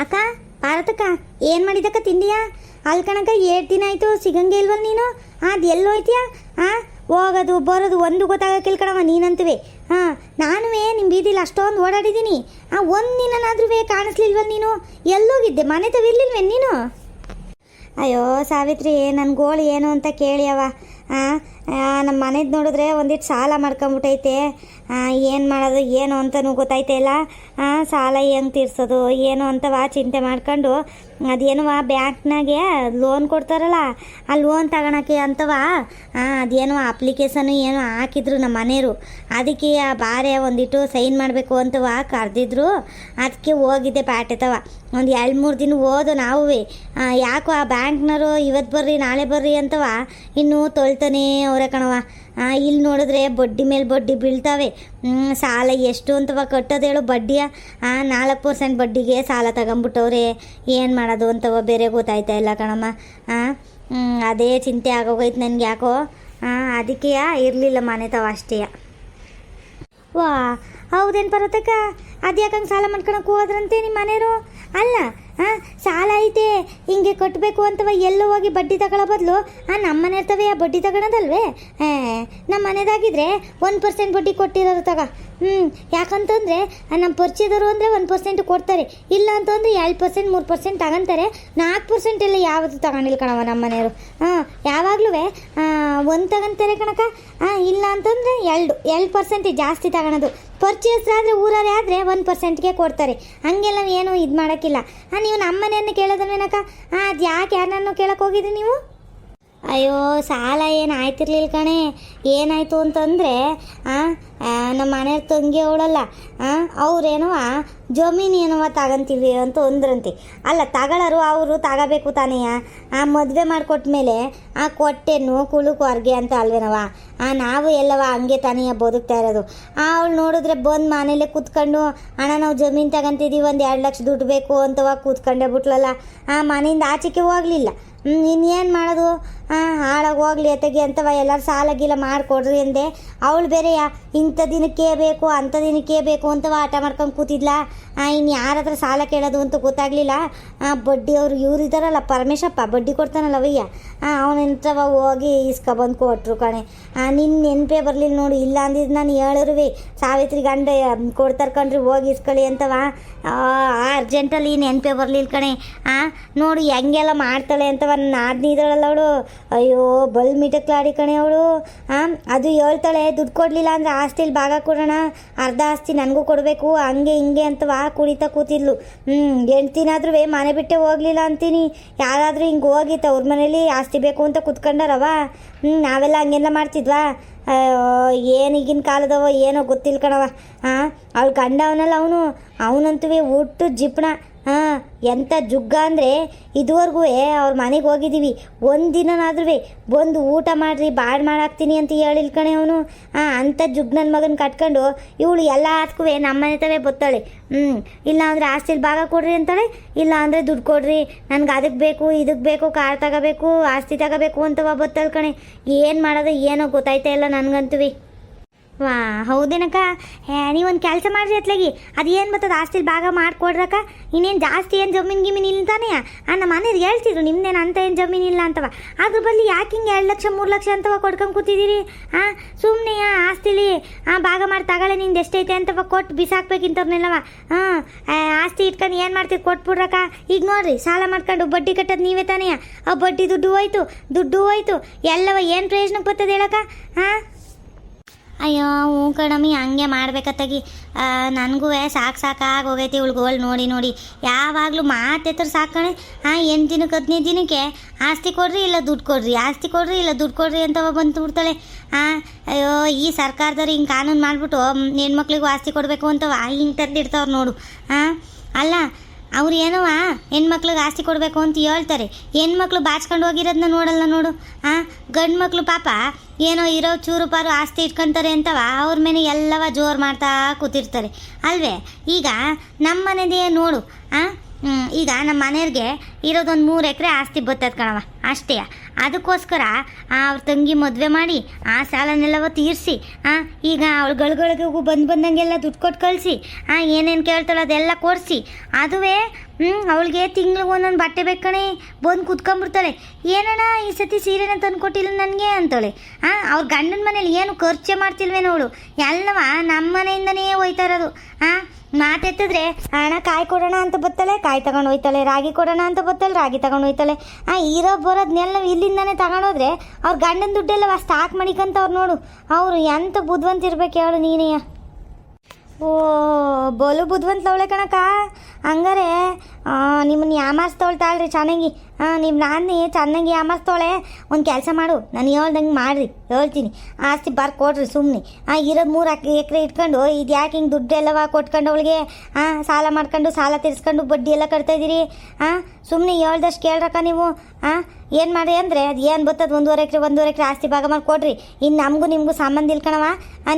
ಅಕ್ಕ ಭಾರತಕ್ಕ ಏನು ಮಾಡಿದಕ್ಕ ತಿಂಡಿಯಾ? ಅಲ್ಲಿ ಕಣಕ್ಕ 7 ದಿನ ಆಯಿತು ಸಿಗಂಗೆ ಇಲ್ವಲ್ಲ ನೀನು. ಅದು ಎಲ್ಲೋಯ್ತೀಯಾ? ಹೋಗೋದು ಬರೋದು ಒಂದು ಗೊತ್ತಾಗಕ್ಕಿಲ್ಲ ಕಣವ ನೀನಂತವೇ. ನಾನುವೇ ನಿಮ್ಮ ಬೀದಿಲಿ ಅಷ್ಟೊಂದು ಓಡಾಡಿದ್ದೀನಿ. ಒಂದು ದಿನನಾದ್ರೂ ಕಾಣಿಸ್ಲಿಲ್ವಲ್ಲ ನೀನು. ಎಲ್ಲೋಗಿದ್ದೆ? ಮನೆ ತವಿರ್ಲಿಲ್ವೇ ನೀನು? ಅಯ್ಯೋ ಸಾವಿತ್ರಿ, ನನ್ನ ಗೋಳು ಏನು ಅಂತ ಕೇಳಿಯವ. ನಮ್ಮ ಮನೆದು ನೋಡಿದ್ರೆ ಒಂದಿಟ್ಟು ಸಾಲ ಮಾಡ್ಕೊಂಬಿಟ್ಟೈತೆ. ಏನು ಮಾಡೋದು ಏನು ಅಂತಲೂ ಗೊತ್ತಾಯ್ತಾ ಇಲ್ಲ. ಸಾಲ ಹೆಂಗೆ ತೀರ್ಸೋದು ಏನು ಅಂತವ ಚಿಂತೆ ಮಾಡ್ಕೊಂಡು ಅದೇನವ ಬ್ಯಾಂಕ್ನಾಗೆ ಲೋನ್ ಕೊಡ್ತಾರಲ್ಲ, ಆ ಲೋನ್ ತಗೊಳಕ್ಕೆ ಅಂತವ ಅದೇನೋ ಅಪ್ಲಿಕೇಶನು ಏನೋ ಹಾಕಿದ್ರು ನಮ್ಮ ಮನೆಯವರು. ಅದಕ್ಕೆ ಬಾರೆ ಒಂದಿಟ್ಟು ಸೈನ್ ಮಾಡಬೇಕು ಅಂತವ ಕರೆದಿದ್ರು. ಅದಕ್ಕೆ ಹೋಗಿದ್ದೆ ಪ್ಯಾಟೆತವ. ಒಂದು 2-3 ದಿನ ಹೋದು ನಾವುವೇ. ಯಾಕೋ ಆ ಬ್ಯಾಂಕ್ನವರು ಇವತ್ತು ಬರ್ರಿ ನಾಳೆ ಬರ್ರಿ ಅಂತವ ಇನ್ನೂ ತೊಳ್ತಾನೇ ಅವರೇ ಕಣವ. ಇಲ್ಲಿ ನೋಡಿದ್ರೆ ಬಡ್ಡಿ ಮೇಲೆ ಬಡ್ಡಿ ಬೀಳ್ತಾವೆ. ಸಾಲ ಎಷ್ಟು ಅಂತವ ಕಟ್ಟೋದು ಹೇಳು? ಬಡ್ಡಿಯ 4% ಬಡ್ಡಿಗೆ ಸಾಲ ತಗೊಂಬಿಟ್ಟವ್ರೆ. ಏನು ಮಾಡೋದು ಅಂತವ ಬೇರೆ ಗೊತ್ತಾಯ್ತಾ ಇಲ್ಲ ಕಣಮ್ಮ. ಅದೇ ಚಿಂತೆ ಆಗೋಗೈತೆ ನನಗೆ ಯಾಕೋ. ಅದಕ್ಕೆ ಇರಲಿಲ್ಲ ಮನೆ ತವ ಅಷ್ಟೇ. ವಾ ಹೌದೇನು ಪರ್ವತಕ್ಕ? ಅದ್ಯಾಕಂಗೆ ಸಾಲ ಮಾಡ್ಕೊಳಕ್ಕೆ ಹೋದ್ರಂತೆ ನಿಮ್ಮ ಮನೆಯವರು? ಅಲ್ಲ ಸಾಲ ಐತೆ ಹಿಂಗೆ ಕಟ್ಟಬೇಕು ಅಂತವ ಎಲ್ಲೋ ಹೋಗಿ ಬಡ್ಡಿ ತಗೊಳ್ಳೋ ಬದಲು ನಮ್ಮ ಮನೆ ಇರ್ತವೆ ಆ ಬಡ್ಡಿ ತಗೊಳೋದಲ್ವೇ? ನಮ್ಮ ಮನೆದಾಗಿದ್ರೆ 1% ಬಡ್ಡಿ ಕೊಟ್ಟಿರೋರು ತಗ. ಯಾಕಂತಂದರೆ ನಮ್ಮ ಪರಿಚಯದವರು ಅಂದರೆ 1% ಕೊಡ್ತಾರೆ. ಇಲ್ಲ ಅಂತಂದರೆ 2%, 3% ತಗೊಂತಾರೆ. 4% ಎಲ್ಲ ಯಾವುದು ತಗೊಂಡಿಲ್ಲ ಕಣವ ನಮ್ಮ ಮನೆಯವರು. ಯಾವಾಗಲೂ 1 ತಗೊಂತಾರೆ ಕಣಕ. ಇಲ್ಲ ಅಂತಂದರೆ 2% ಜಾಸ್ತಿ ತಗೊಳೋದು. ಪರ್ಚೇಸ್ರಾದರೆ ಊರವರೇ ಆದರೆ 1%ಗೆ ಕೊಡ್ತಾರೆ. ಹಂಗೆಲ್ಲ ಏನು ಇದು ಮಾಡೋಕ್ಕಿಲ್ಲ. ನೀವು ನಮ್ಮ ಮನೆಯನ್ನು ಕೇಳೋದನ್ನೇನಕ್ಕ? ಅದು ಯಾಕೆ ಯಾರನ್ನೂ ಕೇಳಕ್ಕೆ ಹೋಗಿದ್ರಿ ನೀವು? ಅಯ್ಯೋ ಸಾಲ ಏನು ಆಯ್ತಿರ್ಲಿಲ್ಲ ಕಣೆ. ಏನಾಯಿತು ಅಂತಂದರೆ ನಮ್ಮ ಮನೆಯವ್ರ ತಂಗಿ ಅವಳಲ್ಲ, ಅವ್ರೇನವ ಜಮೀನು ಏನವ ತಗೊಂತೀವಿ ಅಂತ ಅಂದ್ರಂತೆ. ಅಲ್ಲ ತಗೊಳ್ಳೋರು ಅವರು ತಗೋಬೇಕು ತಾನೆಯ. ಮದುವೆ ಮಾಡಿಕೊಟ್ಮೇಲೆ ಕೊಟ್ಟೆನು ಕುಳುಕು ಹೊರ್ಗೆ ಅಂತ ಅಲ್ವೇನವ. ನಾವು ಎಲ್ಲವ ಹಂಗೆ ತಾನೆಯ ಬದುಕ್ತಾ ಇರೋದು. ಅವಳು ನೋಡಿದ್ರೆ ಬಂದು ಮನೇಲೆ ಕೂತ್ಕೊಂಡು ಅಣ್ಣ ನಾವು ಜಮೀನು ತಗೊಂತಿದ್ದೀವಿ, ಒಂದು 2 ಲಕ್ಷ ದುಡ್ಡು ಬೇಕು ಅಂತವ ಕೂತ್ಕೊಂಡೇ ಬಿಟ್ಲಲ್ಲ. ಮನೆಯಿಂದ ಆಚೆಗೆ ಹೋಗಲಿಲ್ಲ. ಇನ್ನೇನು ಮಾಡೋದು? ಹಾಳಾಗಿ ಹೋಗ್ಲಿ ಅತ್ತಗೆ ಅಂತವ ಎಲ್ಲರೂ ಸಾಲ ಗೀಲ ಮಾಡಿಕೊಡ್ರಿ ಅಂದೆ. ಅವಳು ಬೇರೆಯ ಇಂಥ ದಿನಕ್ಕೆ ಬೇಕು ಅಂಥ ದಿನಕ್ಕೆ ಬೇಕು ಅಂತವ ಆಟ ಮಾಡ್ಕೊಂಡು ಕೂತಿದ್ಲ. ಇನ್ನು ಯಾರ ಹತ್ರ ಸಾಲ ಕೇಳೋದು ಅಂತ ಗೊತ್ತಾಗಲಿಲ್ಲ. ಬಡ್ಡಿ ಅವರು ಇವ್ರು ಇದ್ದಾರಲ್ಲ ಪರಮೇಶಪ್ಪ, ಬಡ್ಡಿ ಕೊಡ್ತಾನಲ್ಲ ಅವಯ್ಯ, ಅವನಂತವ ಹೋಗಿ ಇಸ್ಕೊಬಂದು ಕೊಟ್ಟರು ಕಣೆ. ನಿನ್ನ ನೆನಪೇ ಬರಲಿಲ್ಲ ನೋಡು. ಇಲ್ಲ ಅಂದಿದ್ದು ನಾನು ಹೇಳಿರುವೆ ಸಾವಿತ್ರಿ ಗಂಡ ಕೊಡ್ತಾರೆ ಕಣ್ರಿ ಹೋಗಿ ಇಸ್ಕೊಳ್ಳಿ ಅಂತವ. ಅರ್ಜೆಂಟಲ್ಲಿ ನೆನಪೇ ಬರಲಿಲ್ಲ ಕಣೆ. ನೋಡು ಹೆಂಗೆಲ್ಲ ಮಾಡ್ತಾಳೆ ಅಂತವ. ನಾದ್ನಿ ಇದ್ದಾಳಲ್ಲ ಅವಳು, ಅಯ್ಯೋ ಬಲ್ ಮಿಟಕ್ಲಾಡಿ ಕಣೆ ಅವಳು. ಅದು ಹೇಳ್ತಾಳೆ ದುಡ್ಡು ಕೊಡಲಿಲ್ಲ ಅಂದರೆ ಆಸ್ತಿಲಿ ಭಾಗ ಕೊಡೋಣ, ಅರ್ಧ ಆಸ್ತಿ ನನಗೂ ಕೊಡಬೇಕು ಹಂಗೆ ಹಿಂಗೆ ಅಂತವ ಕುಡಿತಾ ಕೂತಿದ್ಲು. ಹೆಂಡ್ತಿನಾದ್ರೂ ಮನೆ ಬಿಟ್ಟೆ ಹೋಗಲಿಲ್ಲ ಅಂತೀನಿ. ಯಾರಾದರೂ ಹಿಂಗೆ ಹೋಗಿತ್ತು ಅವ್ರ ಮನೇಲಿ ಆಸ್ತಿ ಬೇಕು ಅಂತ ಕೂತ್ಕೊಂಡಾರವ. ನಾವೆಲ್ಲ ಹಂಗೆಲ್ಲ ಮಾಡ್ತಿದ್ವಾ? ಏನು ಈಗಿನ ಕಾಲದವ ಏನೋ ಗೊತ್ತಿಲ್ಲ ಕಣವ. ಅವಳು ಗಂಡ ಅವನಲ್ಲ ಅವನಂತೂ ಹುಟ್ಟು ಜಿಪ್ಣ. ಎಂಥ ಜುಗ್ಗ ಅಂದರೆ ಇದುವರೆಗೂ ಅವ್ರ ಮನೆಗೆ ಹೋಗಿದ್ದೀವಿ, ಒಂದು ದಿನನಾದ್ರೂ ಬಂದು ಊಟ ಮಾಡಿರಿ ಬಾಡ್ ಮಾಡಾಕ್ತೀನಿ ಅಂತ ಹೇಳಿಲ್ ಕಣೆ ಅವನು. ಅಂಥ ಜುಗ್ ನನ್ನ ಮಗನ ಕಟ್ಕೊಂಡು ಇವಳು ಎಲ್ಲ ಆತ್ಕೂ ನಮ್ಮ ಮನೆ ತವೇ ಬತ್ತಾಳೆ. ಇಲ್ಲ ಅಂದರೆ ಆಸ್ತಿಲಿ ಭಾಗ ಕೊಡ್ರಿ ಅಂತಾಳೆ, ಇಲ್ಲ ಅಂದರೆ ದುಡ್ಡು ಕೊಡ್ರಿ ನನಗೆ ಅದಕ್ಕೆ ಬೇಕು ಇದಕ್ಕೆ ಬೇಕು, ಕಾರ್ ತಗೋಬೇಕು ಆಸ್ತಿ ತಗೋಬೇಕು ಅಂತವ ಬತ್ತಾಳೆ ಕಣೆ. ಏನು ಮಾಡೋದು ಏನೋ ಗೊತ್ತಾಯ್ತಾ ಇಲ್ಲ ನನಗಂತೂ. ವಾ ಹೌದೇನಕ್ಕ? ನೀವೊಂದು ಕೆಲಸ ಮಾಡಿರಿ ಅತ್ಲಾಗಿ, ಅದು ಏನು ಬರ್ತದೆ ಆಸ್ತಿಲಿ ಭಾಗ ಮಾಡಿಕೊಡ್ರಕ್ಕ. ಇನ್ನೇನು ಜಾಸ್ತಿ ಏನು ಜಮೀನು ಗಿಮೀನು ಇಲ್ಲ ತಾನೇ? ನಮ್ಮ ಮನೇಲಿ ಹೇಳ್ತಿದ್ರು ನಿಮ್ದೇನು ಅಂತ ಏನು ಜಮೀನು ಇಲ್ಲ ಅಂತವ. ಅದ್ರ ಬದಲು ಯಾಕೆ ಹಿಂಗೆ 2 ಲಕ್ಷ 3 ಲಕ್ಷ ಅಂತವ ಕೊಡ್ಕೊಂಡು ಕೂತಿದ್ದೀರಿ? ಸುಮ್ಮನೆ ಆಸ್ತಿಲಿ ಭಾಗ ಮಾಡಿ ತಗೊಳ್ಳೆ ನಿಂದು ಎಷ್ಟೈತೆ ಅಂತವ ಕೊಟ್ಟು ಬಿಸಾಕ್ಬೇಕಿಂತವ್ರನ್ನೆಲ್ಲವ. ಆಸ್ತಿ ಇಟ್ಕೊಂಡು ಏನು ಮಾಡ್ತೀರಿ ಕೊಟ್ಬಿಡ್ರಕ್ಕ. ಈಗ ನೋಡ್ರಿ ಸಾಲ ಮಾಡ್ಕೊಂಡು ಬಡ್ಡಿ ಕಟ್ಟೋದು ನೀವೇ ತಾನೇ. ಆ ಬಡ್ಡಿ ದುಡ್ಡು ಹೋಯ್ತು ಎಲ್ಲವ ಏನು ಪ್ರಯೋಜನಕ್ಕೆ ಬರ್ತದೆ ಹೇಳಕ್ಕ? ಅಯ್ಯೋ ಹ್ಞೂ ಕಣಮ್ಮಿ ಹಂಗೆ ಮಾಡ್ಬೇಕತ್ತಾಗಿ. ನನಗೂ ಸಾಕಾಗಿ ಹೋಗೈತಿ ಇವಳುಗಳು ನೋಡಿ. ಯಾವಾಗಲೂ ಮಾತೆತ್ರ ಸಾಕಣೆ. 8 ದಿನಕ್ಕೆ 15 ದಿನಕ್ಕೆ ಆಸ್ತಿ ಕೊಡ್ರಿ ಇಲ್ಲ ದುಡ್ಡು ಕೊಡ್ರಿ, ಆಸ್ತಿ ಕೊಡ್ರಿ ಇಲ್ಲ ದುಡ್ಡು ಕೊಡ್ರಿ ಅಂತವ ಬಂದು ಬಿಡ್ತಾಳೆ. ಅಯ್ಯೋ ಈ ಸರ್ಕಾರದವ್ರು ಹಿಂಗೆ ಕಾನೂನು ಮಾಡಿಬಿಟ್ಟು ಹೆಣ್ಮಕ್ಳಿಗೂ ಆಸ್ತಿ ಕೊಡಬೇಕು ಅಂತವ ಹಿಂಗೆ ತಂದಿಡ್ತಾವ್ರು ನೋಡು. ಅಲ್ಲ ಅವ್ರು ಏನವ ಹೆಣ್ಮಕ್ಳಿಗೆ ಆಸ್ತಿ ಕೊಡಬೇಕು ಅಂತ ಹೇಳ್ತಾರೆ, ಹೆಣ್ಮಕ್ಳು ಬಾಚ್ಕೊಂಡು ಹೋಗಿರೋದನ್ನ ನೋಡಲ್ಲ ನೋಡು. ಗಂಡು ಮಕ್ಕಳು ಪಾಪ ಏನೋ ಇರೋ ಚೂರು ಪಾರು ಆಸ್ತಿ ಇಟ್ಕೊತಾರೆ ಅಂತವ ಅವ್ರ ಮೇಲೆ ಎಲ್ಲವ ಜೋರು ಮಾಡ್ತಾ ಕೂತಿರ್ತಾರೆ ಅಲ್ವೇ. ಈಗ ನಮ್ಮ ಮನೆದೇ ನೋಡು. ಈಗ ನಮ್ಮ ಮನೆಯವ್ರಿಗೆ ಇರೋದೊಂದು 3 ಎಕರೆ ಆಸ್ತಿ ಬರ್ತದೆ ಕಣವ ಅಷ್ಟೇ. ಅದಕ್ಕೋಸ್ಕರ ಅವ್ರ ತಂಗಿ ಮದುವೆ ಮಾಡಿ ಆ ಸಾಲನೆಲ್ಲವ ತೀರಿಸಿ ಈಗ ಅವಳುಗಳಿಗೂ ಬಂದಂಗೆಲ್ಲ ದುಡ್ಡು ಕೊಟ್ಟು ಕಳಿಸಿ ಏನೇನು ಕೇಳ್ತಾಳೆ ಅದೆಲ್ಲ ಕೊಡಿಸಿ ಅದುವೇ ಅವಳಿಗೆ ತಿಂಗ್ಳಿಗೆ ಒಂದೊಂದು ಬಟ್ಟೆ ಬೇಕಣೆ, ಬಂದು ಕುತ್ಕೊಂಡ್ಬಿಡ್ತಾಳೆ. ಏನಣ್ಣ ಈ ಸತಿ ಸೀರೆನ ತಂದು ಕೊಟ್ಟಿಲ್ಲ ನನಗೆ ಅಂತಾಳೆ. ಅವ್ರ ಗಂಡನ ಮನೇಲಿ ಏನು ಖರ್ಚೆ ಮಾಡ್ತಿಲ್ವೇನೋ ಅವಳು, ಎಲ್ಲವ ನಮ್ಮ ಮನೆಯಿಂದನೇ ಹೋಯ್ತಾ ಇರೋದು. ಮಾತೆತ್ತಿದ್ರೆ ಹಣ ಕಾಯಿ ಕೊಡೋಣ ಅಂತ ಬತ್ತಾಳೆ, ಕಾಯಿ ತಗೊಂಡು ಹೋಯ್ತಾಳೆ, ರಾಗಿ ಕೊಡೋಣ ಅಂತ ಬತ್ತಾಳೆ, ರಾಗಿ ತಗೊಂಡು ಹೋಯ್ತಾಳೆ. ಇರೋ ಬರೋದನ್ನೆಲ್ಲ ಇಲ್ಲಿಂದಾನೆ ತಗೊಂಡೋದ್ರೆ ಅವ್ರ ಗಂಡನ ದುಡ್ಡೆಲ್ಲ ಸ್ಟಾಕ್ ಮಾಡಿಕಂತವ್ರು ನೋಡು. ಅವರು ಎಂತ ಬುದ್ಧಿವಂತಿರ್ಬೇಕು ಹೇಳು ನೀನೇ. ಓ ಬೋಲು ಬುದ್ಧಿವಂತವಳೆ ಕಣಕ್ಕ. ಹಂಗಾರೆ ನಿಮ್ಮನ್ನ ಯಾಮಾರಿಸ್ತವಳ್ತಾಳ್ರಿ ಚೆನ್ನಾಗಿ. ನಿಮ್ಮ ನಾದಿನಿ ಚೆನ್ನಾಗಿ ಯಾಮಾರಿಸ್ತವಳೆ. ಒಂದು ಕೆಲಸ ಮಾಡು, ನಾನು ಹೇಳ್ದಂಗೆ ಮಾಡಿರಿ, ಹೇಳ್ತೀನಿ. ಆಸ್ತಿ ಕೊಡ್ರಿ ಸುಮ್ಮನೆ. ಇರೋದು 3 ಎಕರೆ ಇಟ್ಕೊಂಡು ಇದು ಯಾಕೆ ಹಿಂಗೆ ದುಡ್ಡೆಲ್ಲವ ಕೊಟ್ಕೊಂಡು ಅವಳಿಗೆ ಸಾಲ ಮಾಡ್ಕೊಂಡು ಸಾಲ ತೀರಿಸ್ಕೊಂಡು ಬಡ್ಡಿ ಎಲ್ಲ ಕಟ್ತಾಯಿದ್ದೀರಿ. ಸುಮ್ಮನೆ ಹೇಳ್ದಷ್ಟು ಕೇಳ್ರಕ್ಕ ನೀವು. ಏನು ಮಾಡಿ ಅಂದರೆ ಅದು ಏನು ಬರ್ತದೆ, 1.5 ಎಕರೆ ಆಸ್ತಿ ಭಾಗ ಮಾಡಿ ಕೊಡ್ರಿ. ಇನ್ನು ನಮಗೂ ನಿಮಗೂ ಸಂಬಂಧ ಇಲ್ಕಣವ.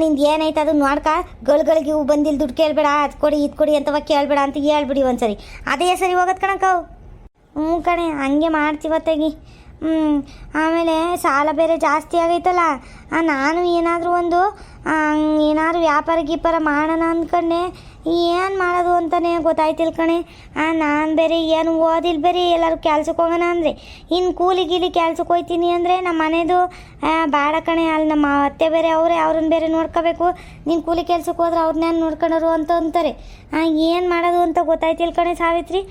ನಿಂದು ಏನಾಯ್ತು ಅದು ನೋಡ್ಕ, ಗಳಿಗೆ ಇವು ಬಂದಿಲ್ಲ, ದುಡ್ಡು ಕೇಳಬೇಡ, ಅದು ಕೊಡಿ ಇದು ಕೊಡಿ ಅಂತವ ಕೇಳಬೇಡ ಅಂತ ಹೇಳ್ಬಿಡಿ ಒಂದ್ಸರಿ. ಅದೇ ಸರಿ ಹೋಗೋದು ಕಣಕ್ಕವು. ಕಣೆ ಹಂಗೆ ಮಾಡ್ತೀವತ್ತಾಗಿ. ಆಮೇಲೆ ಸಾಲ ಬೇರೆ ಜಾಸ್ತಿ ಆಗೈತಲ್ಲ. ನಾನು ಏನಾದರೂ ಒಂದು ಏನಾದರೂ ವ್ಯಾಪಾರ ಗೀಪಾರ ಮಾಡೋಣ ಅಂದ್ಕೊಂಡೆ. ಏನು ಮಾಡೋದು ಅಂತಲೇ ಗೊತ್ತಾಯ್ತಿಲ್ಲ ಕಣೆ. ನಾನು ಬೇರೆ ಏನು ಓದಿಲ್ಲ, ಬೇರೆ ಎಲ್ಲರೂ ಕೆಲ್ಸಕ್ಕೆ ಹೋಗೋಣ ಅಂದರೆ ಇನ್ನು ಕೂಲಿ ಗೀಲಿ ಕೆಲ್ಸಕ್ಕೆ ಹೋಗ್ತೀನಿ ಅಂದರೆ ನಮ್ಮ ಮನೆಯದು ಬೇಡ ಕಣೆ. ಅಲ್ಲಿ ನಮ್ಮ ಅತ್ತೆ ಬೇರೆ ಅವ್ರನ್ನ ಬೇರೆ ನೋಡ್ಕೋಬೇಕು. ನೀನು ಕೂಲಿ ಕೆಲ್ಸಕ್ಕೆ ಹೋದ್ರೆ ಅವ್ರನ್ನೇನು ನೋಡ್ಕೊಂಡರು ಅಂತ ಅಂತಾರೆ. ಏನು ಮಾಡೋದು ಅಂತ ಗೊತ್ತಾಯ್ತಿಲ್ಲ ಕಣೆ ಸಾವಿತ್ರಿ.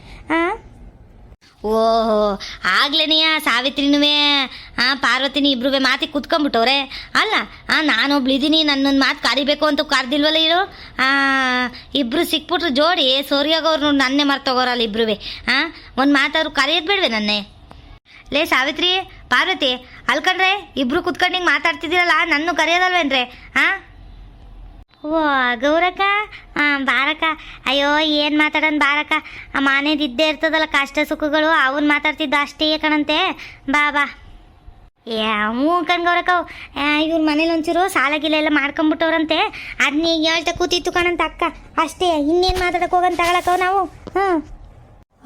ಓಹೋ ಆಗ್ಲೇನೆಯ ಸಾವಿತ್ರಿನೂ ಪಾರ್ವತಿನಿ ಇಬ್ರು ಮಾತಿಗೆ ಕುತ್ಕೊಂಡ್ಬಿಟ್ಟವ್ರೆ ಅಲ್ಲ. ನಾನೊಬ್ಳಿದ್ದೀನಿ, ನನ್ನೊಂದು ಮಾತು ಕರಿಬೇಕು ಅಂತ ಕರ್ದಿಲ್ವಲ್ಲ ಇರು. ಇಬ್ಬರು ಸಿಕ್ಬಿಟ್ರು ಜೋಡಿ ಸೋರಿಯಾಗವ್ರು ನೋಡಿ ನನ್ನೇ ಮರ್ತೋಗೋರಲ್ಲ ಇಬ್ರು. ಒಂದು ಮಾತಾದ್ರು ಕರೆಯೋದು ಬೇಡವೆ ನನ್ನೇ. ಲೇ ಸಾವಿತ್ರಿ ಪಾರ್ವತಿ ಅಲ್ಕಂಡ್ರೆ ಇಬ್ರು ಕುತ್ಕೊಂಡು ಹಿಂಗೆ ಮಾತಾಡ್ತಿದ್ದೀರಲ್ಲ, ನನ್ನ ಕರೆಯೋದಲ್ವೇನ್ರೆ? ಓ ಗೌರಕ್ಕ, ಬಾರಕ್ಕ. ಅಯ್ಯೋ ಏನು ಮಾತಾಡೋಣ ಬಾರಕ್ಕ. ಮನೇದಿದ್ದೇ ಇರ್ತದಲ್ಲ ಕಷ್ಟ ಸುಖಗಳು, ಅವನು ಮಾತಾಡ್ತಿದ್ದ ಅಷ್ಟೇ ಕಣಂತೆ. ಬಾ ಬಾ. ಹ್ಞೂ ಕಣ್ಗೌರಕ್ಕ. ಇವ್ರ ಮನೇಲಿ ಒಂಚೂರು ಸಾಲ ಗಿಲ ಎಲ್ಲ ಮಾಡ್ಕೊಂಬಿಟ್ಟವ್ರಂತೆ. ಅದನ್ನ ಈಗ ಹೇಳ್ತಾ ಕೂತಿತ್ತು ಕಣಂತ ಅಕ್ಕ. ಅಷ್ಟೇ, ಇನ್ನೇನು ಮಾತಾಡಕ್ಕೆ ಹೋಗಂತ ತಗೊಳಕ್ಕವ್ ನಾವು.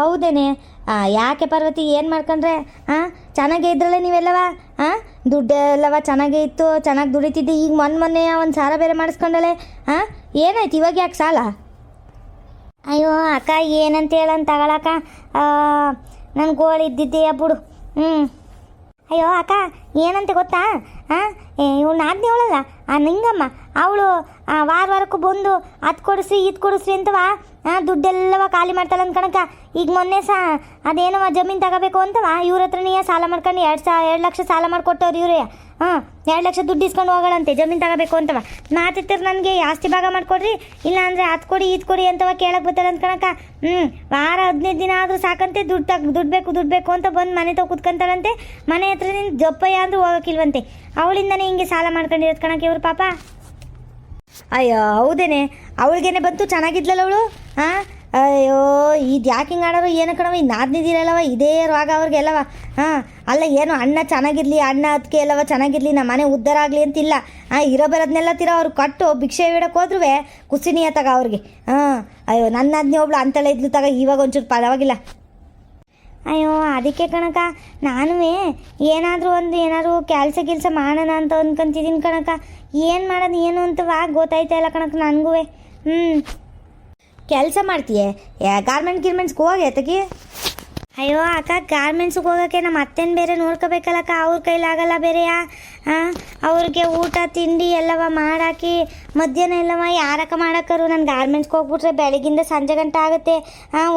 ಹೌದೇನೆ? ಯಾಕೆ ಪಾರ್ವತಿ ಏನು ಮಾಡ್ಕೊಂಡ್ರೆ? ಚೆನ್ನಾಗೇ ಇದ್ರಲ್ಲೇ ನೀವೆಲ್ಲವ? ದುಡ್ಡೆಲ್ಲವ ಚೆನ್ನಾಗೇ ಇತ್ತು, ಚೆನ್ನಾಗಿ ದುಡಿತಿದ್ದೆ. ಈಗ ಮೊನ್ನೆ ಒಂದು ಸಾಲ ಬೇರೆ ಮಾಡಿಸ್ಕೊಂಡಲೆ. ಏನಾಯ್ತು ಇವಾಗ? ಯಾಕೆ ಸಾಲ? ಅಯ್ಯೋ ಅಕ್ಕ, ಏನಂತ ಹೇಳಂತ ತಗೊಳಕ್ಕ. ನನ್ನ ಗೋಳು ಇದ್ದಿದ್ದೀಯ ಬಿಡು. ಅಯ್ಯೋ ಅಕ್ಕ, ಏನಂತೆ ಗೊತ್ತಾ? ಇವಳು ನಾದ್ನಿ ಅವಳಲ್ಲ ನಿಂಗಮ್ಮ, ಅವಳು ವಾರಕ್ಕೂ ಬಂದು ಅದು ಕೊಡಿಸ್ರಿ ಇದು ಕೊಡಿಸ್ರಿ ಅಂತವ ದುಡ್ಡೆಲ್ಲವ ಖಾಲಿ ಮಾಡ್ತಾಳೆ ಅಂದ್ಕಣಕ್ಕ. ಈಗ ಮೊನ್ನೆ ಅದೇನವ ಜಮೀನು ತಗೋಬೇಕು ಅಂತವ ಇವ್ರ ಹತ್ರನೇ ಸಾಲ ಮಾಡ್ಕೊಂಡು 2 ಲಕ್ಷ ಸಾಲ ಮಾಡಿಕೊಟ್ಟವ್ರು ಇವರೇ. 2 ಲಕ್ಷ ದುಡ್ಡು ಇಸ್ಕೊಂಡು ಹೋಗೋಳಂತೆ ಜಮೀನು ತಗೋಬೇಕು ಅಂತವ. ಮಾತಿತ್ತರು ನನಗೆ ಆಸ್ತಿ ಭಾಗ ಮಾಡಿಕೊಡ್ರಿ, ಇಲ್ಲ ಅಂದರೆ ಅದು ಕೊಡಿ ಇದು ಕೊಡಿ ಅಂತವ ಕೇಳಕ್ಕೆ ಬರ್ತಾಳೆ ಅಂದ್ಕಣಕ್ಕ. ವಾರ 15 ದಿನ ಆದರೂ ಸಾಕಂತೆ ದುಡ್ಡು ಬೇಕು ಅಂತ ಬಂದು ಮನೆ ತಗೋ ಕುತ್ಕೊಂತಾಳಂತೆ. ಮನೆ ಹತ್ರ ನಿನ್ನ ಜಪ್ಪಯ್ಯ ಅಂದರೂ ಹೋಗೋಕ್ಕಿಲ್ವಂತೆ. ಅವಳಿಂದನೇ ಹಿಂಗೆ ಸಾಲ ಮಾಡ್ಕೊಂಡಿರೋದು ಕಣಕ್ಕೆ ಇವ್ರು ಪಾಪ. ಅಯ್ಯೋ ಹೌದೇನೆ? ಅವಳಿಗೇನೆ ಬಂತು, ಚೆನ್ನಾಗಿದ್ಲಲ್ಲ ಅವಳು. ಅಯ್ಯೋ ಇದು ಯಾಕೆ ಹಿಂಗೆ ಆಡೋರು ಏನು ಕಣವ? ಈ ನಾದ್ನಿದಿರಲ್ಲವ ಇದೇ ರೋಗ ಅವ್ರಿಗೆಲ್ಲವ. ಅಲ್ಲ ಏನು ಅಣ್ಣ ಚೆನ್ನಾಗಿರ್ಲಿ, ಅಣ್ಣ ಅದಕ್ಕೆ ಎಲ್ಲವ ಚೆನ್ನಾಗಿರ್ಲಿ, ನಮ್ಮ ಮನೆ ಉದ್ಧಾರ ಆಗಲಿ ಅಂತಿಲ್ಲ. ಇರೋ ಬರೋದನ್ನೆಲ್ಲ ಅವ್ರು ಕಟ್ಟು ಭಿಕ್ಷೆ ಬಿಡೋಕೆ ಹೋದ್ರೂ ಕುಸಿನಿಯ ತಗ ಅವ್ರಿಗೆ. ಅಯ್ಯೋ ನನ್ನ ನಾದ್ನಿ ಒಬ್ಳು ಅಂತಲೇ ಇದ್ಲು ತಗ, ಇವಾಗ ಒಂಚೂರು ಪರವಾಗಿಲ್ಲ. ಅಯ್ಯೋ ಅದಕ್ಕೆ ಕಣಕ್ಕ, ನಾನು ಏನಾದರೂ ಕೆಲಸ ಮಾಡೋಣ ಅಂತ ಅಂದ್ಕೊಂತಿದ್ದೀನಿ ಕಣಕ್ಕ. ಏನು ಮಾಡೋದು ಏನು ಅಂತವ ಗೊತ್ತಾಯ್ತಾ ಇಲ್ಲ ಕಣಕ್ಕ ನನಗೂ. ಕೆಲಸ ಮಾಡ್ತೀಯೇ? ಗಾರ್ಮೆಂಟ್ಸ್ಗೆ ಹೋಗಿ ಎತ್ತಗಿ. ಅಯ್ಯೋ ಅಕ್ಕ, ಗಾರ್ಮೆಂಟ್ಸ್ಗೆ ಹೋಗೋಕ್ಕೆ ನಮ್ಮ ಅತ್ತೆನ ಬೇರೆ ನೋಡ್ಕೋಬೇಕಲ್ಲಕ್ಕ, ಅವ್ರ ಕೈಲಾಗಲ್ಲ ಬೇರೆಯಾ. ಅವ್ರಿಗೆ ಊಟ ತಿಂಡಿ ಎಲ್ಲವ ಮಾಡಾಕಿ ಮಧ್ಯಾಹ್ನ ಎಲ್ಲವ ಯಾರಕ್ಕ ಮಾಡಕ್ಕರು. ನಾನು ಗಾರ್ಮೆಂಟ್ಸ್ಗೆ ಹೋಗ್ಬಿಟ್ರೆ ಬೆಳಗಿಂದ ಸಂಜೆ ಗಂಟೆ ಆಗುತ್ತೆ.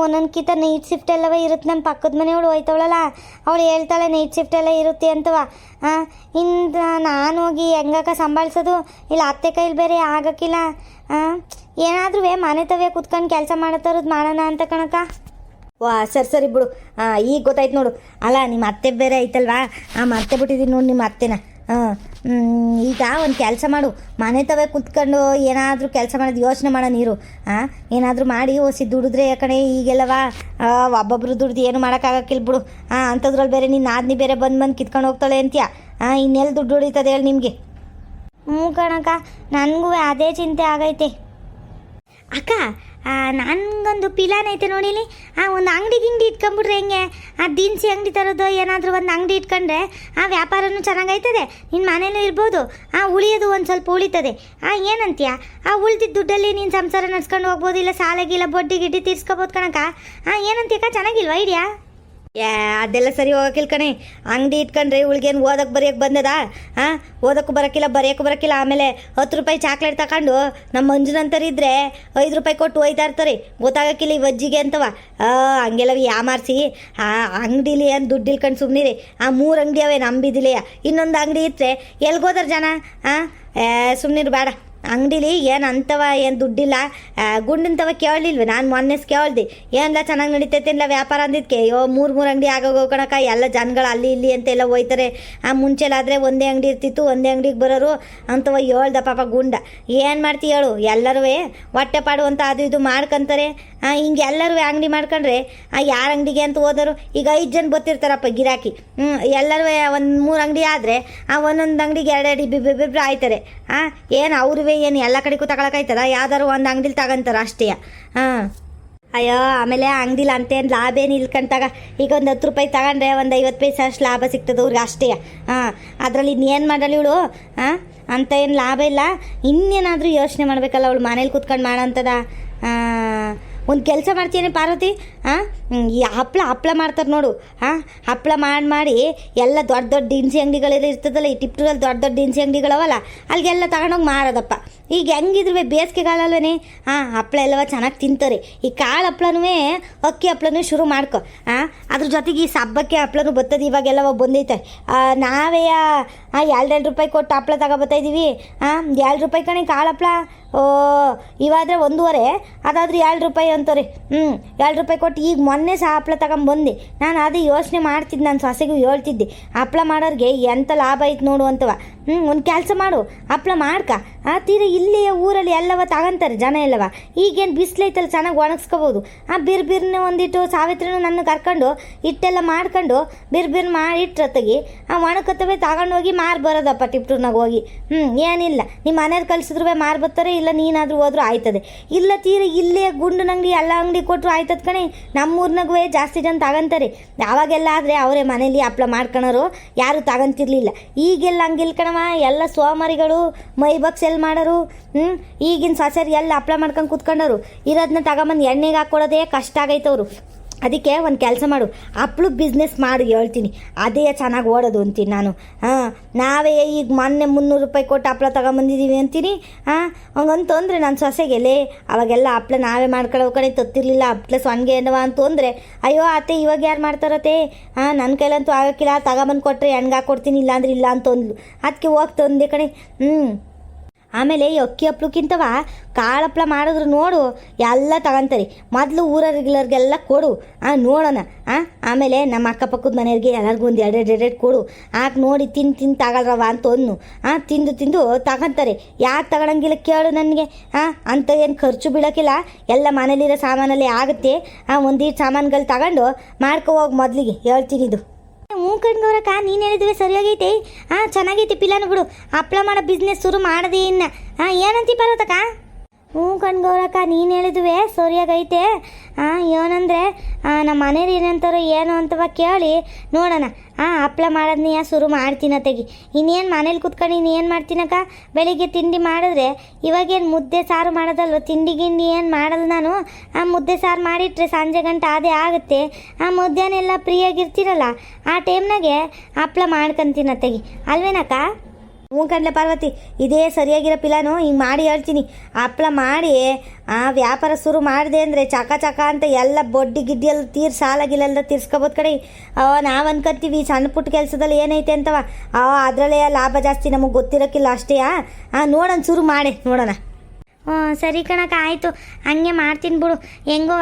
ಒಂದೊಂದ್ಕಿಂತ ನೈಟ್ ಶಿಫ್ಟ್ ಎಲ್ಲವ ಇರುತ್ತೆ. ನಮ್ಮ ಪಕ್ಕದ ಮನೆಯವಳು ಹೋಯ್ತವಳಲ್ಲ, ಅವಳು ಹೇಳ್ತಾಳೆ ನೈಟ್ ಶಿಫ್ಟ್ ಎಲ್ಲ ಇರುತ್ತೆ ಅಂತವ. ಇನ್ನು ನಾನು ಹೋಗಿ ಹೆಂಗಕ್ಕ ಸಂಭಾಳಿಸೋದು? ಇಲ್ಲ ಅತ್ತೆ ಕೈಲಿ ಬೇರೆ ಆಗೋಕ್ಕಿಲ್ಲ. ಏನಾದ್ರೂ ಮನೆ ತವೇ ಕುತ್ಕೊಂಡು ಕೆಲಸ ಮಾಡತ್ತರದು ಮಾಡೋಣ ಅಂತ ಕಣಕ್ಕ. ವಾ ಸರಿ ಬಿಡು. ಈಗ ಗೊತ್ತಾಯ್ತು ನೋಡು. ಅಲ್ಲ ನಿಮ್ಮ ಅತ್ತೆ ಬೇರೆ ಐತಲ್ವಾ, ಮರ್ತೆ ಬಿಟ್ಟಿದ್ದೀನಿ ನೋಡಿ ನಿಮ್ಮ ಅತ್ತೆನ. ಈಗ ಒಂದು ಕೆಲಸ ಮಾಡು, ಮನೆ ತವೇ ಕುತ್ಕೊಂಡು ಏನಾದರೂ ಕೆಲಸ ಮಾಡೋದು ಯೋಚನೆ ಮಾಡೋ ನೀರು. ಏನಾದರೂ ಮಾಡಿ ಹೊಸಿ ದುಡಿದ್ರೆ ಯಾಕಣೆ ಈಗೆಲ್ಲವಾ ಒಬ್ಬೊಬ್ರು ದುಡ್ದು ಏನು ಮಾಡೋಕ್ಕಾಗಕ್ಕಿಲ್ಲ ಬಿಡು. ಅಂಥದ್ರಲ್ಲಿ ಬೇರೆ ನೀನು ನಾದ್ನಿ ಬೇರೆ ಬಂದು ಕಿತ್ಕೊಂಡು ಹೋಗ್ತಾಳೆ ಅಂತೀಯ. ಇನ್ನೆಲ್ಲಿ ದುಡ್ಡು ಹೊಡಿತದೆ ಹೇಳಿ ನಿಮಗೆ? ಕಣಕ್ಕ, ನನಗೂ ಅದೇ ಚಿಂತೆ ಆಗೈತೆ. ಅಕ್ಕ ನನಗೊಂದು ಪಿಲಾನ್ ಐತೆ ನೋಡಿಲಿ ಒಂದು ಅಂಗಡಿ ಗಿಂಗಡಿ ಇಟ್ಕೊಂಡ್ಬಿಟ್ರೆ ಹೆಂಗೆ ದಿನಸಿ ಅಂಗಡಿ ತರೋದು ಏನಾದರೂ ಒಂದು ಅಂಗಡಿ ಇಟ್ಕೊಂಡ್ರೆ ವ್ಯಾಪಾರನೂ ಚೆನ್ನಾಗೈತದೆ ನಿನ್ನ ಮನೇಲೂ ಇರ್ಬೋದು ಉಳಿಯೋದು ಒಂದು ಸ್ವಲ್ಪ ಉಳಿತದೆ ಏನಂತೀಯ ಉಳಿದಿದ್ದ ದುಡ್ಡಲ್ಲಿ ನೀನು ಸಂಸಾರ ನಡ್ಸ್ಕೊಂಡು ಹೋಗ್ಬೋದು ಇಲ್ಲ ಸಾಲಾಗಿಲ್ಲ ಬಡ್ಡಿ ಗಿಡ್ಡಿ ತೀರ್ಸ್ಕೊಬೋದು ಕಣಕ ಏನಂತೀಯಕ್ಕ ಚೆನ್ನಾಗಿಲ್ವಾ ಐಡಿಯಾ ಅದೆಲ್ಲ ಸರಿ ಹೋಗಕ್ಕಿಲ್ಲ ಕಣೆ. ಅಂಗಡಿ ಇಟ್ಕೊಂಡ್ರೆ ಇವಳಿಗೇನು ಓದಕ್ಕೆ ಬರೆಯೋಕ್ಕೆ ಬಂದದ? ಓದಕ್ಕೂ ಬರೋಕ್ಕಿಲ್ಲ ಬರೆಯೋಕ್ಕೂ ಬರೋಕ್ಕಿಲ್ಲ. ಆಮೇಲೆ 10 ರೂಪಾಯಿ ಚಾಕ್ಲೇಟ್ ತಗೊಂಡು ನಮ್ಮ ಮಂಜುನಂತರು ಇದ್ದರೆ 5 ರೂಪಾಯಿ ಕೊಟ್ಟು ಒಯ್ತಾ ಇರ್ತಾರೆ, ಗೊತ್ತಾಗಕ್ಕಿಲ್ಲ ಈ ವಜ್ಜಿಗೆ ಅಂತವ. ಹಂಗೆಲ್ಲ ಯಾಮಾರಿಸಿ ಅಂಗಡಿಲಿ ಏನು ದುಡ್ಡು ಇಲ್ಕೊಂಡು ಸುಮ್ಮನಿರಿ. 3 ಅಂಗಡಿ ಅವೇ ನಂಬಿದಿಲೆಯ, ಇನ್ನೊಂದು ಅಂಗಡಿ ಇಟ್ಟರೆ ಎಲ್ಗೋದಾರ ಜನ? ಸುಮ್ಮನಿರು ಬೇಡ. ಅಂಗಡಿಲಿ ಏನು ಅಂತವ ಏನು ದುಡ್ಡಿಲ್ಲ ಗುಂಡಂತವ ಕೇಳಲಿಲ್ವ? ನಾನು ಮೊನ್ನೆ ಕೇಳ್ದೆ ಏನೆಲ್ಲ ಚೆನ್ನಾಗಿ ನಡೀತೈತೆಲ್ಲ ವ್ಯಾಪಾರ ಅಂದಿದ್ದಕ್ಕೆ. 3 ಅಂಗಡಿ ಆಗೋಗೋ ಕಣಕ, ಎಲ್ಲ ಜನಗಳು ಅಲ್ಲಿ ಇಲ್ಲಿ ಅಂತೆಲ್ಲ ಹೋಯ್ತಾರೆ. ಮುಂಚೆಲಾದರೆ ಒಂದೇ ಅಂಗಡಿ ಇರ್ತಿತ್ತು, ಒಂದೇ ಅಂಗಡಿಗೆ ಬರೋರು ಅಂತವ ಹೇಳ್ದ ಪಾಪ ಗುಂಡ. ಏನು ಮಾಡ್ತೀವಿ ಹೇಳು, ಎಲ್ಲರೂ ಹೊಟ್ಟೆ ಪಾಡುವಂತ ಅದು ಇದು ಮಾಡ್ಕೊಂತಾರೆ. ಹಿಂಗೆ ಎಲ್ಲರೂ ಅಂಗಡಿ ಮಾಡ್ಕೊಂಡ್ರೆ ಯಾರ ಅಂಗಡಿಗೆ ಅಂತ ಹೋದರು? ಈಗ 5 ಜನ ಬರ್ತಿರ್ತಾರಪ್ಪ ಗಿರಾಕಿ. ಎಲ್ಲರೂ ಒಂದು 3 ಅಂಗಡಿ ಆದರೆ ಒಂದೊಂದು ಅಂಗಡಿಗೆ 2 ಇಬ್ಬಿಬ್ಬಿಬ್ರು ಆಯ್ತಾರೆ. ಏನು ಅವ್ರವೇ ಏನು ಎಲ್ಲ ಕಡೆಗೂ ತಗೊಳಕಾಯ್ತದ? ಯಾವ್ದಾರು ಒಂದು ಅಂಗಡಿಲಿ ತಗೊಂತಾರ ಅಷ್ಟೇ. ಅಯ್ಯೋ ಆಮೇಲೆ ಅಂಗಡಿಲಿ ಅಂತೇನು ಲಾಭ ಏನು ಇಲ್ಕಂತಾಗ. ಈಗ ಒಂದು 10 ರೂಪಾಯಿ ತಗೊಂಡ್ರೆ ಒಂದು 50 ಪೈಸೆ ಅಷ್ಟು ಲಾಭ ಸಿಗ್ತದೆ ಅವ್ರಿಗೆ ಅಷ್ಟೇ. ಅದರಲ್ಲಿ ಇನ್ನೇನು ಮಾಡಲಿ ಇವಳು? ಅಂತ ಏನು ಲಾಭ ಇಲ್ಲ. ಇನ್ನೇನಾದರೂ ಯೋಚನೆ ಮಾಡಬೇಕಲ್ಲ ಅವಳು ಮನೇಲಿ ಕೂತ್ಕೊಂಡು ಮಾಡೋಂಥದ. ಒಂದು ಕೆಲಸ ಮಾಡ್ತೀನಿ ಪಾರ್ವತಿ, ಈ ಹಪ್ಪಳ ಮಾಡ್ತಾರೆ ನೋಡು. ಹಪ್ಪಳ ಮಾಡಿ ಎಲ್ಲ ದೊಡ್ಡ ದೊಡ್ಡ ದಿನಸಿ ಅಂಗಡಿಗಳೆಲ್ಲ ಇರ್ತದಲ್ಲ, ಈ ಟಿಪ್ಟೂರಲ್ಲಿ ದೊಡ್ಡ ದೊಡ್ಡ ದಿನಸಿ ಅಂಗಡಿಗಳವಲ್ಲ, ಅಲ್ಲಿಗೆಲ್ಲ ತಗೊಂಡೋಗಿ ಮಾರೋದಪ್ಪ. ಈಗ ಹೆಂಗಿದ್ರು ಬೇಸಿಗೆಗಾಲಲ್ವೇ ಹಪ್ಪಳ ಎಲ್ಲವ ಚೆನ್ನಾಗಿ ತಿಂತಾರೆ. ಈ ಕಾಳು ಹಪ್ಪಳನೂ ಅಕ್ಕಿ ಹಪ್ಪಳನೂ ಶುರು ಮಾಡ್ಕೊ. ಅದ್ರ ಜೊತೆಗೆ ಈ ಸಬ್ಬಕ್ಕೆ ಹಪ್ಪಳನೂ ಬರ್ತದೆ, ಇವಾಗೆಲ್ಲವ ಬಂದೈತೆ. ನಾವೇ 2 ರೂಪಾಯಿ ಕೊಟ್ಟು ಹಪ್ಪಳ ತಗೊಬರ್ತಾಯಿದ್ದೀವಿ. 2 ರೂಪಾಯಿ ಕಣೆ ಕಾಳು ಹಪ್ಪಳ. ಇವಾದರೆ 1.5, ಅದಾದ್ರೆ 2 ರೂಪಾಯಿ ಅಂತಾರೆ. 2 ರೂಪಾಯಿ ಕೊಟ್ಟು ಈಗ ಮೊನ್ನೆ ಸಹ ಹಪ್ಪಳ ತಗೊಂಬಂದು ನಾನು ಅದೇ ಯೋಚನೆ ಮಾಡ್ತಿದ್ದೆ. ನನ್ನ ಸೊಸೆಗೂ ಹೇಳ್ತಿದ್ದೆ, ಹಪ್ಪಳ ಮಾಡೋರಿಗೆ ಎಂಥ ಲಾಭ ಐತೆ ನೋಡು ಅಂತವ. ಒಂದು ಕೆಲಸ ಮಾಡು, ಹಪ್ಪಳ ಮಾಡ್ಕ. ತೀರ ಇಲ್ಲಿ ಊರಲ್ಲಿ ಎಲ್ಲವ ತಗೊಂತಾರೆ ಜನ ಎಲ್ಲವ. ಈಗೇನು ಬಿಸಿಲೈತಲ್ಲ, ಚೆನ್ನಾಗಿ ಒಣಗಿಸ್ಕೋಬೋದು. ಬಿರ್ಬಿರ್ನೆ ಒಂದಿಟ್ಟು ಸಾವಿತ್ರಿನೂ ನನ್ನ ಕರ್ಕೊಂಡು ಹಿಟ್ಟೆಲ್ಲ ಮಾಡ್ಕೊಂಡು ಬಿರ್ಬಿರ್ ಮಾಡಿಟ್ರೆ ತೆಗಿ ಒಣಕತ್ತವೆ ತಗೊಂಡೋಗಿ ಮಾರಿ ಬರೋದಪ್ಪ ಟಿಪ್ಟೂರ್ನಾಗ ಹೋಗಿ. ಏನಿಲ್ಲ, ನಿಮ್ಮ ಮನೇಲಿ ಕಳ್ಸಿದ್ರು ಮಾರಿ ಬರ್ತಾರೆ, ಇಲ್ಲ ನೀನಾದರೂ ಹೋದ್ರೂ ಆಯ್ತದೆ. ಇಲ್ಲ ತೀರ ಇಲ್ಲೇ ಗುಂಡು ಅಂಗಡಿ ಎಲ್ಲ ಅಂಗಡಿ ಕೊಟ್ಟರು ಆಯ್ತದ ಕಣೆ. ನಮ್ಮೂರ್ನಾಗೂ ಜಾಸ್ತಿ ಜನ ತಗೊಂತಾರೆ. ಯಾವಾಗೆಲ್ಲ ಆದರೆ ಅವರೇ ಮನೇಲಿ ಹಪ್ಪಳ ಮಾಡ್ಕೊಳೋರು, ಯಾರು ತಗೊಂತಿರ್ಲಿಲ್ಲ. ಈಗೆಲ್ಲ ಹಂಗಿಲ್ ಕಣವ, ಎಲ್ಲ ಸೋಮಾರಿಗಳು ಮೈಬಕ್ ಸೆಲ್ ಮಾಡೋರು. ಈಗಿನ ಸೊಸೆರು ಎಲ್ಲ ಹಪ್ಪಳ ಮಾಡ್ಕೊಂಡು ಕೂತ್ಕೊಂಡವರು. ಇರೋದನ್ನ ತಗೊಂಬಂದು ಎಣ್ಣೆಗೆ ಹಾಕ್ಕೊಡೋದೇ ಕಷ್ಟ ಆಗೈತವ್ರು. ಅದಕ್ಕೆ ಒಂದು ಕೆಲಸ ಮಾಡು, ಹಪ್ಳದ ಬಿಸ್ನೆಸ್ ಮಾಡು ಹೇಳ್ತೀನಿ, ಅದೇ ಚೆನ್ನಾಗಿ ಓಡೋದು ಅಂತೀನಿ ನಾನು. ನಾವೇ ಈಗ ಮೊನ್ನೆ 300 ರೂಪಾಯಿ ಕೊಟ್ಟು ಹಪ್ಪಳ ತಗೊಂಬಂದಿದ್ದೀವಿ ಅಂತೀನಿ. ಹಂಗಂತಂದರೆ ನನ್ನ ಸೊಸೆಗೆಲೆ ಅವಾಗೆಲ್ಲ ಹಪ್ಪಳ ನಾವೇ ಮಾಡ್ಕೊಳ್ಳೋ ಕಡೆ ತತ್ತಿರಲಿಲ್ಲ, ಹಪ್ಪಳ ಸೊನ್ಗೆ ಏನವ ಅಂತಂದರೆ ಅಯ್ಯೋ ಅತ್ತೆ ಇವಾಗ ಯಾರು ಮಾಡ್ತಾರತ್ತೆ, ನನ್ನ ಕೈಲಂತೂ ಆಗೋಕ್ಕಿಲ್ಲ, ತಗೊಂಬಂದು ಕೊಟ್ಟರೆ ಹೆಣ್ಗೆ ಹಾಕ್ಕೊಡ್ತೀನಿ, ಇಲ್ಲಾಂದ್ರೆ ಇಲ್ಲ ಅಂತಂದ್ಲು. ಅದಕ್ಕೆ ಹೋಗಿ ತಂದೆ ಕಣೆ. ಆಮೇಲೆ ಈ ಅಕ್ಕಿ ಹಪ್ಳಕ್ಕಿಂತವ ಕಾಳು ಹಪ್ಪಳ ಮಾಡಿದ್ರು ನೋಡು ಎಲ್ಲ ತಗೊಂತಾರೆ. ಮೊದಲು ಊರಿಗೆಲ್ಲ ಕೊಡು, ನೋಡೋಣ. ಆಮೇಲೆ ನಮ್ಮ ಅಕ್ಕಪಕ್ಕದ ಮನೆಯವ್ರಿಗೆ ಎಲ್ಲರಿಗೂ ಒಂದು 2 ಕೊಡು. ನೋಡಿ ತಿಂದು ತಗೊಳ್ರವ ಅಂತಂದು ತಿಂದು ತಗೊಂತಾರೆ. ಯಾಕೆ ತಗೊಳಂಗಿಲ್ಲ ಕೇಳು ನನಗೆ. ಅಂತ ಏನು ಖರ್ಚು ಬೀಳೋಕ್ಕಿಲ್ಲ, ಎಲ್ಲ ಮನೇಲಿರೋ ಸಾಮಾನಲ್ಲಿ ಆಗುತ್ತೆ. ಒಂದೀಟು ಸಾಮಾನುಗಳು ತಗೊಂಡು ಮಾಡ್ಕೊ ಹೋಗಿ ಮೊದಲಿಗೆ ಹೇಳ್ತೀನಿ. ಇದು ಕಣ್ಗೌರಕ್ಕ ನೀನು ಹೇಳಿದ್ವಿ ಸರಿಯಾಗೈತೆ. ಚೆನ್ನಾಗೈತೆ ಪಿಲಾನು ಬಿಡು, ಹಪ್ಪಳ ಮಾಡೋ ಬಿಸ್ನೆಸ್ ಶುರು ಮಾಡದೆ ಇನ್ನು. ಏನಂತಿ ಪಾರ್ವತಕ್ಕ? ಕಣ್ಗೌರಕ್ಕ ನೀನು ಹೇಳಿದ್ವಿ ಸರಿಯಾಗೈತೆ. ಏನಂದರೆ ನಮ್ಮ ಮನೇಲಿ ಏನಂತಾರೋ ಏನೋ ಅಂತವ ಕೇಳಿ ನೋಡೋಣ. ಹಪ್ಪಳ ಮಾಡೋದನ್ನ ಶುರು ಮಾಡ್ತೀನ ತೆಗಿ. ಇನ್ನೇನು ಮನೇಲಿ ಕುತ್ಕೊಂಡು ಇನ್ನೇನು ಮಾಡ್ತೀನಕ್ಕ? ಬೆಳಿಗ್ಗೆ ತಿಂಡಿ ಮಾಡಿದ್ರೆ ಇವಾಗೇನು ಮುದ್ದೆ ಸಾರು ಮಾಡೋದಲ್ವ, ತಿಂಡಿ ಗಿಂಡಿ ಏನು ಮಾಡಲ್ಲ ನಾನು. ಮುದ್ದೆ ಸಾರು ಮಾಡಿಟ್ರೆ ಸಂಜೆ ಗಂಟೆ ಅದೇ ಆಗುತ್ತೆ. ಮಧ್ಯಾಹ್ನ ಎಲ್ಲ ಫ್ರೀಯಾಗಿರ್ತೀರಲ್ಲ, ಆ ಟೈಮ್ನಾಗೆ ಹಪ್ಪಳ ಮಾಡ್ಕೊಂತೀನ ತೆಗಿ, ಅಲ್ವೇನಕ್ಕ? ಕಣ್ಲೆ ಪಾರ್ವತಿ, ಇದೇ ಸರಿಯಾಗಿರೋ ಪಿಲಾನು ಹಿಂಗೆ ಮಾಡಿ ಹೇಳ್ತೀನಿ. ಹಪ್ಪಳ ಮಾಡಿ ವ್ಯಾಪಾರ ಶುರು ಮಾಡಿದೆ ಅಂದರೆ ಚಕ ಅಂತ ಎಲ್ಲ ಬಡ್ಡಿ ಗಿಡ್ಡಿಯಲ್ಲಿ ಸಾಲಾಗಿಲ್ಲ ತೀರ್ಸ್ಕೊಬೋದು ಕಡೆ. ನಾವು ಅನ್ಕೊಂತೀವಿ ಸಣ್ಣ ಪುಟ್ಟ ಕೆಲಸದಲ್ಲಿ ಏನೈತೆ ಅಂತವ, ಅದರಲ್ಲೇ ಲಾಭ ಜಾಸ್ತಿ, ನಮಗೆ ಗೊತ್ತಿರೋಕ್ಕಿಲ್ಲ ಅಷ್ಟೇ. ನೋಡೋಣ, ಶುರು ಮಾಡಿ ನೋಡೋಣ. ಸರಿ ಕಣಕ್ಕ, ಆಯಿತು, ಹಂಗೆ ಮಾಡ್ತೀನಿ ಬಿಡು. ಹೆಂಗೋ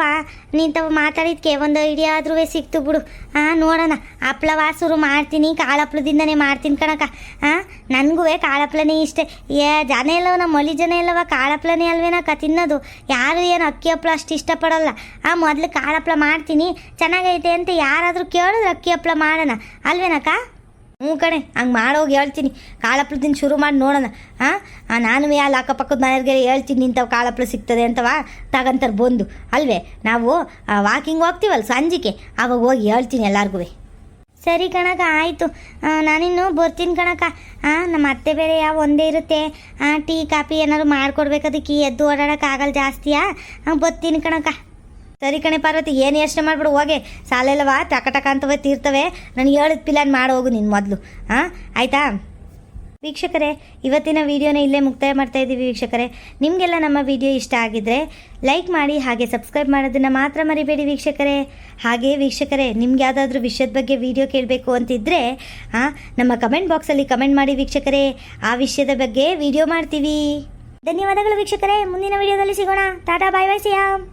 ನೀನು ಮಾತಾಡಿದ್ಕೆ ಒಂದು ಐಡಿಯಾ ಆದ್ರೂ ಸಿಕ್ತು ಬಿಡು. ನೋಡೋಣ, ಹಪ್ಳವ ಶುರು ಮಾಡ್ತೀನಿ, ಕಾಳು ಹಪ್ಳದಿಂದನೇ ಮಾಡ್ತೀನಿ ಕಣಕ್ಕ. ನನಗೂ ಕಾಳು ಹಪ್ಳನೇ ಇಷ್ಟ. ಜನ ಎಲ್ಲವ ನಮ್ಮ ಮಳಿ ಜನ ಎಲ್ಲವ ಕಾಳು ಹಪ್ಳನೇ ಅಲ್ವೇನಕ್ಕ ತಿನ್ನೋದು. ಯಾರು ಏನು ಅಕ್ಕಿ ಹಪ್ಳ ಅಷ್ಟು ಇಷ್ಟಪಡೋಲ್ಲ. ಮೊದಲು ಕಾಳು ಹಪ್ಳ ಮಾಡ್ತೀನಿ, ಚೆನ್ನಾಗೈತೆ ಅಂತ ಯಾರಾದರೂ ಕೇಳಿದ್ರೆ ಅಕ್ಕಿ ಹಪ್ಳ ಮಾಡೋಣ, ಅಲ್ವೇನಕ್ಕ? ಹ್ಞೂ ಕಣೆ ಹಂಗೆ ಮಾಡೋಗಿ ಹೇಳ್ತೀನಿ. ಕಾಳಪ್ಲು ತಿಂದು ಶುರು ಮಾಡಿ ನೋಡೋಣ. ನಾನು ಅಲ್ಲಿ ಅಕ್ಕಪಕ್ಕದ ಮನೆಯವ್ರಿಗೆ ಹೇಳ್ತೀನಿ ಇಂಥವು ಕಾಳಪ್ಲು ಸಿಗ್ತದೆ ಅಂತವ ತಗಂತಾರೆ ಬಂದು ಅಲ್ವೇ. ನಾವು ವಾಕಿಂಗ್ ಹೋಗ್ತೀವಲ್ಲ ಸಂಜಿಕೆ, ಅವಾಗ ಹೋಗಿ ಹೇಳ್ತೀನಿ ಎಲ್ಲರಿಗೂ. ಸರಿ ಕಣಕ್ಕ, ಆಯಿತು. ನಾನಿನ್ನು ಬರ್ತೀನಿ ಕಣಕ್ಕ. ನಮ್ಮ ಅತ್ತೆ ಬೇರೆ ಒಂದೇ ಇರುತ್ತೆ. ಟೀ ಕಾಫಿ ಏನಾದ್ರು ಮಾಡ್ಕೊಡ್ಬೇಕದಕ್ಕೆ ಎದ್ದು ಓಡಾಡೋಕ್ಕಾಗಲ್ಲ ಜಾಸ್ತಿಯಾ. ಬರ್ತೀನಿ ಕಣಕ್ಕ. ಸರಿ ಕಣೆ ಪಾರ್ವತಿ, ಏನು ಯೋಚನೆ ಮಾಡ್ಬಿಡು, ಹೋಗೆ ಸಾಲೆಲ್ಲವ ಟಕ ಅಂತವೇ ತೀರ್ತವೆ. ನನಗೆ ಹೇಳಿದ ಪ್ಲಾನ್ ಮಾಡಿ ಹೋಗು ನೀನು ಮೊದಲು. ಆಯಿತಾ ವೀಕ್ಷಕರೇ, ಇವತ್ತಿನ ವಿಡಿಯೋನ ಇಲ್ಲೇ ಮುಕ್ತಾಯ ಮಾಡ್ತಾ ಇದ್ದೀವಿ ವೀಕ್ಷಕರೇ. ನಿಮಗೆಲ್ಲ ನಮ್ಮ ವಿಡಿಯೋ ಇಷ್ಟ ಆಗಿದ್ದರೆ ಲೈಕ್ ಮಾಡಿ, ಹಾಗೆ ಸಬ್ಸ್ಕ್ರೈಬ್ ಮಾಡೋದನ್ನು ಮಾತ್ರ ಮರಿಬೇಡಿ ವೀಕ್ಷಕರೇ. ಹಾಗೆ ವೀಕ್ಷಕರೇ, ನಿಮ್ಗೆ ಯಾವುದಾದ್ರೂ ವಿಷಯದ ಬಗ್ಗೆ ವಿಡಿಯೋ ಕೇಳಬೇಕು ಅಂತಿದ್ದರೆ ನಮ್ಮ ಕಮೆಂಟ್ ಬಾಕ್ಸಲ್ಲಿ ಕಮೆಂಟ್ ಮಾಡಿ ವೀಕ್ಷಕರೇ. ಆ ವಿಷಯದ ಬಗ್ಗೆ ವಿಡಿಯೋ ಮಾಡ್ತೀವಿ. ಧನ್ಯವಾದಗಳು ವೀಕ್ಷಕರೇ. ಮುಂದಿನ ವಿಡಿಯೋದಲ್ಲಿ ಸಿಗೋಣ. ಟಾಟಾ, ಬಾಯ್ ಬಾಯ್, ಸಿಯಾಮ್.